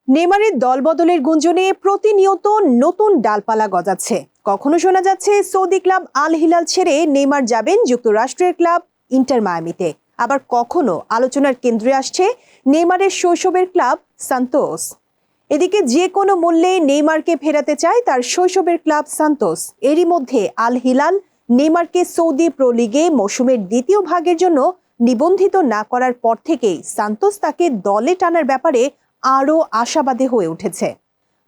নেইমারের দলবদলের গুঞ্জনে প্রতিনিয়ত নতুন ডালপালা গজাচ্ছে। কখনো শোনা যাচ্ছে সৌদি ক্লাব আল হিলাল ছেড়ে নেইমার যাবেন যুক্তরাষ্ট্রের ক্লাব ইন্টার মায়ামিতে, আবার কখনো আলোচনার কেন্দ্রে আসছে নেইমারের শৈশবের ক্লাব সান্তোস। এদিকে যে কোনো মূল্যে নেইমারকে ফেরাতে চায় তার শৈশবের ক্লাব সান্তোস। এরই মধ্যে আল হিলাল নেইমারকে সৌদি প্রো লিগে মৌসুমের দ্বিতীয় ভাগের জন্য নিবন্ধিত না করার পর থেকেই সান্তোস তাকে দলে টানার ব্যাপারে আরও আশাবাদী হয়ে উঠেছে।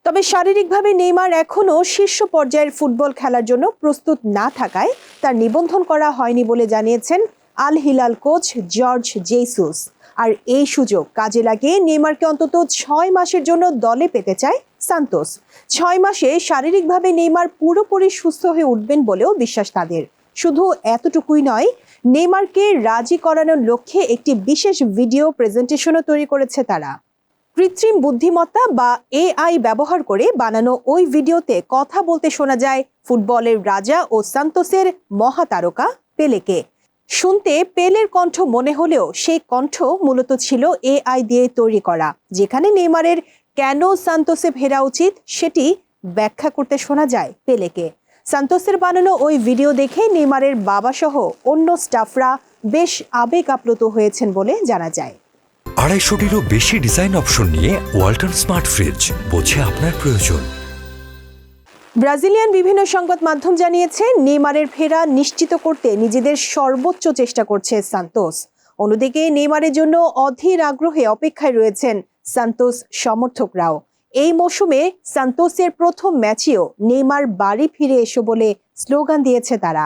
তবে শারীরিকভাবে নেইমার এখনও শীর্ষ পর্যায়ের ফুটবল খেলার জন্য প্রস্তুত না থাকায় তার নিবন্ধন করা হয়নি বলে জানিয়েছেন Al Hilal coach George Jesus. আর এই সুযোগ কাজে লাগিয়ে নেইমারকে অন্তত 6 মাসের জন্য দলে পেতে চায় সান্তোস। 6 মাসে শারীরিকভাবে নেইমার পুরোপুরি সুস্থ হয়ে উঠবেন বলেও বিশ্বাস তাদের। শুধু এতটুকুই নয়, নেইমারকে রাজি করানোর লক্ষ্যে একটি বিশেষ ভিডিও প্রেজেন্টেশনও তৈরি করেছে তারা। কৃত্রিম বুদ্ধিমত্তা বা এআই ব্যবহার করে বানানো ওই ভিডিওতে কথা বলতে শোনা যায় ফুটবলের রাজা ও সান্তোসের মহাতারকা পেলেকে। শুনতে পেলের কণ্ঠ মনে হলেও সেই কণ্ঠ মূলত ছিল এআই দিয়ে তৈরি করা, যেখানে নেইমারের কেন সান্তোসে ফেরা উচিত সেটি ব্যাখ্যা করতে শোনা যায় পেলেকে। সান্তোসের বানানো ওই ভিডিও দেখে নেইমারের বাবা সহ অন্য স্টাফরা বেশ আবেগ আপ্লুত হয়েছেন বলে জানা যায়। 250টিরও বেশি ডিজাইন অপশন নিয়ে ওয়ালটন স্মার্ট ফ্রিজ, বোঝে আপনার প্রয়োজন। ব্রাজিলিয়ান বিভিন্ন সংবাদ মাধ্যম জানিয়েছে নেইমারের ফেরা নিশ্চিত করতে নিজেদের সর্বোচ্চ চেষ্টা করছে সান্তোস। অন্যদিকে নেইমারের জন্য অধীর আগ্রহে অপেক্ষায় রয়েছেন সান্তোস সমর্থকরাও। এই মৌসুমে সান্তোসের প্রথম ম্যাচেও নেইমার বাড়ি ফিরে এসো বলে স্লোগান দিয়েছে তারা।